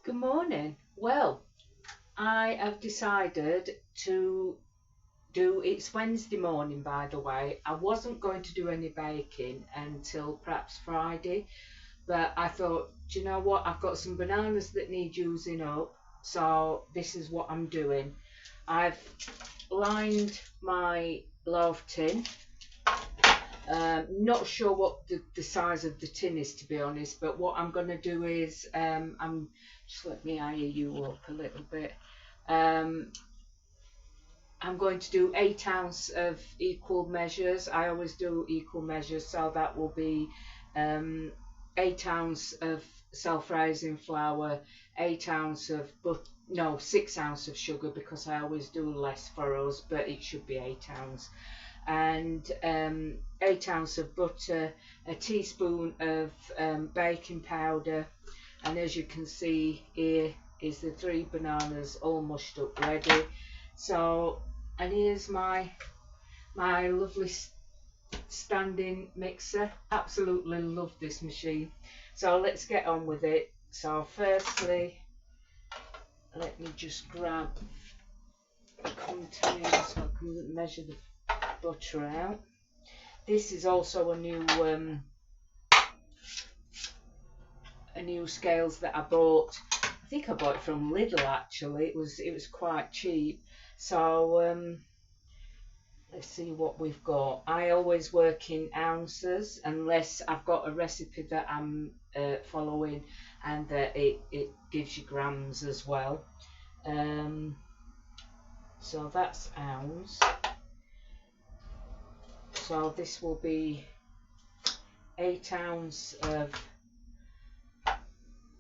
Good morning. Well, I have decided to it's Wednesday morning, by the way. I wasn't going to do any baking until perhaps Friday, but I thought, do you know what? I've got some bananas that need using up, so this is what I'm doing. I've lined my loaf tin. Not sure what the size of the tin is, to be honest, but what I'm going to do is I'm just let me higher you up a little bit. Um, I'm going to do 8 ounce of equal measures. I always do equal measures, so that will be 8 ounce of self-raising flour, 8 ounce of no, 6 ounce of sugar because I always do less for us, but it should be 8 ounce, and 8 ounce of butter, a teaspoon of baking powder, and as you can see here is the 3 bananas all mushed up ready. So, and here's my lovely standing mixer. Absolutely love this machine. So let's get on with it. So firstly, let me just grab a container so I can measure the butter out. This is also a new scales that I bought. I think I bought it from Lidl actually. It was quite cheap. So let's see what we've got. I always work in ounces unless I've got a recipe that I'm following and that it gives you grams as well. Um, so that's ounce. So this will be 8 ounce of,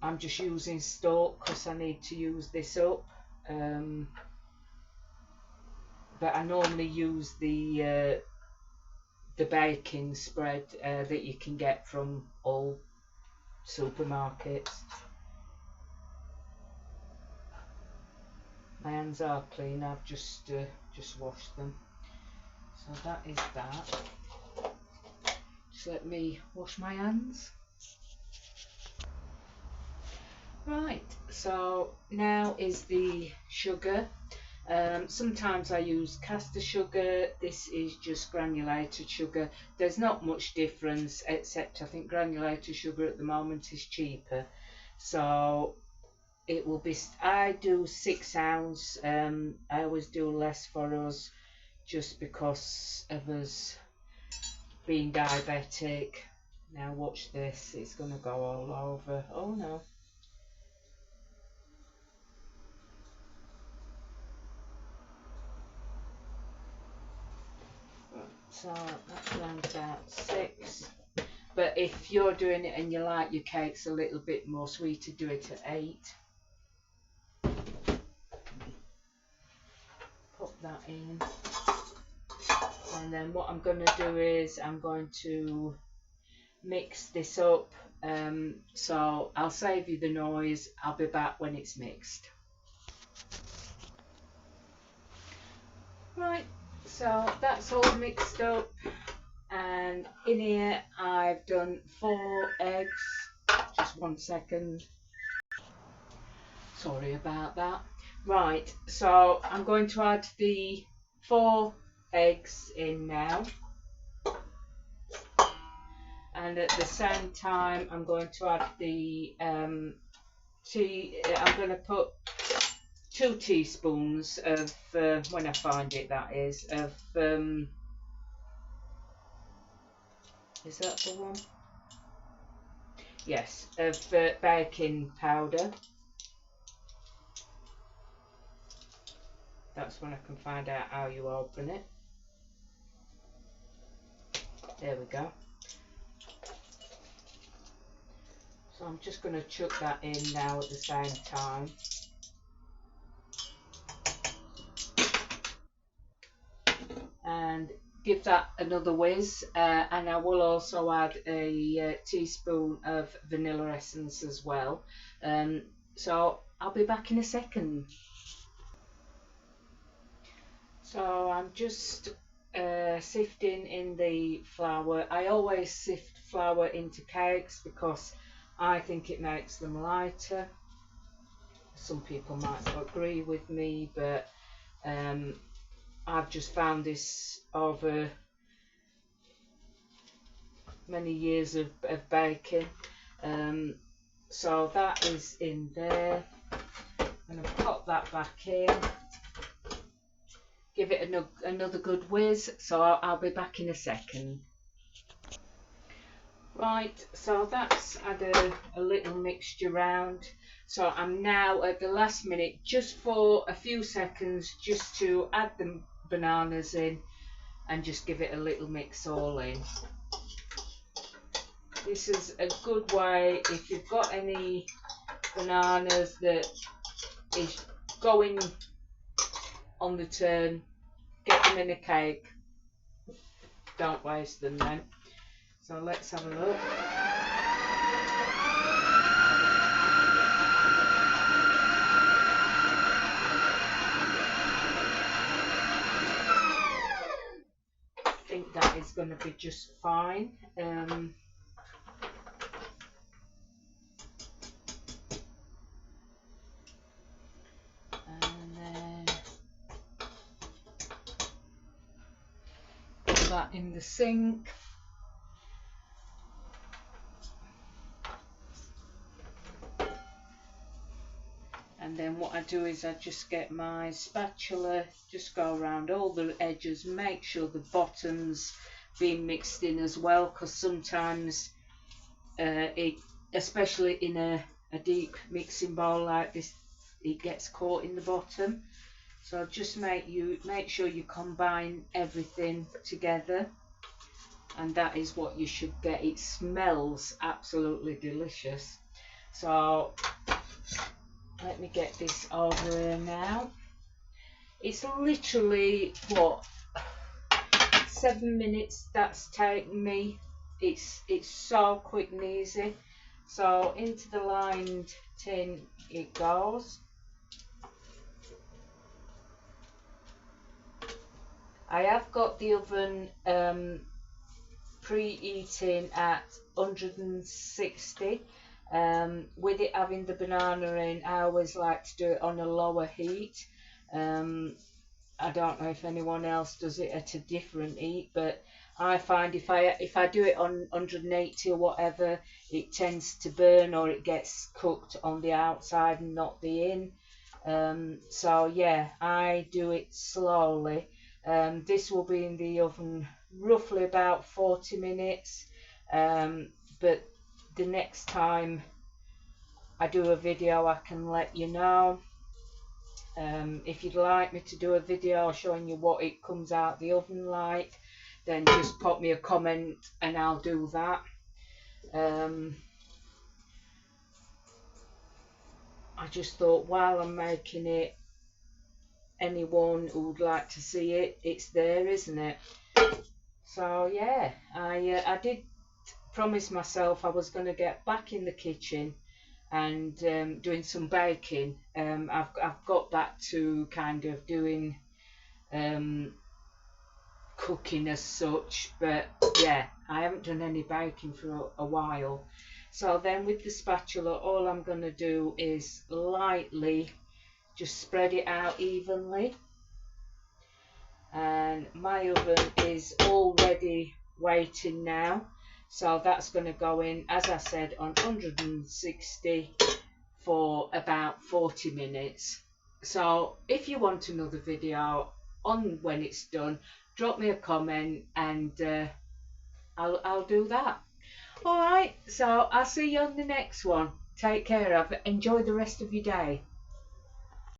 I'm just using stock because I need to use this up. But I normally use the baking spread that you can get from all supermarkets. My hands are clean. I've just washed them. So that is that. Just let me wash my hands. Right. So now is the sugar. Sometimes I use caster sugar. This is just granulated sugar. There's not much difference, except I think granulated sugar at the moment is cheaper. So it will be, I do 6 ounce. I always do less for us just because of us being diabetic. Now watch this, it's going to go all over. Oh no. So that rounds out 6. But if you're doing it and you like your cakes a little bit more sweeter, do it at 8. Put that in. And then what I'm going to do is I'm going to mix this up. So I'll save you the noise. I'll be back when it's mixed. Right, so that's all mixed up. And in here I've done 4 eggs. Just 1 second. Sorry about that. Right, so I'm going to add the 4 eggs in now, and at the same time I'm going to add the tea. I'm going to put 2 teaspoons of when I find it, that is that the one? Yes, of baking powder. That's when I can find out how you open it. There we go. So I'm just going to chuck that in now at the same time. And give that another whiz, and I will also add a teaspoon of vanilla essence as well. So I'll be back in a second. So I'm just sifting in the flour. I always sift flour into cakes because I think it makes them lighter. some people might not agree with me, but I've just found this over many years of baking. So that is in there. I'm going to pop that back in. Give it another good whiz. So I'll be back in a second. Right, so that's added a little mixture round. So I'm now at the last minute, just for a few seconds, just to add the bananas in and just give it a little mix all in. This is a good way if you've got any bananas that is going on the turn, get them in a cake. Don't waste them then. So let's have a look. I think that is going to be just fine. And then put that in the sink. And then what I do is I just get my spatula, just go around all the edges, make sure the bottom's being mixed in as well, because sometimes especially in a deep mixing bowl like this, it gets caught in the bottom. So just make sure you combine everything together, and that is what you should get. It smells absolutely delicious. So let me get this over here now. It's literally, what, 7 minutes that's taken me. It's so quick and easy. So into the lined tin it goes. I have got the oven preheating at 160. With it having the banana in, I always like to do it on a lower heat. I don't know if anyone else does it at a different heat, but I find if I do it on 180 or whatever, it tends to burn, or it gets cooked on the outside and not the in. So yeah, I do it slowly. This will be in the oven roughly about 40 minutes, but the next time I do a video I can let you know. If you'd like me to do a video showing you what it comes out the oven like, then just pop me a comment and I'll do that. I just thought while I'm making it, anyone who would like to see it, it's there, isn't it? So yeah, I did promise myself I was going to get back in the kitchen and doing some baking. I've got back to kind of doing cooking as such, but yeah, I haven't done any baking for a while. So then with the spatula, all I'm going to do is lightly just spread it out evenly. And my oven is already waiting now, so that's going to go in, as I said, on 160 for about 40 minutes. So if you want another video on when it's done, drop me a comment and I'll do that. Alright, so I'll see you on the next one. Take care of it. Enjoy the rest of your day.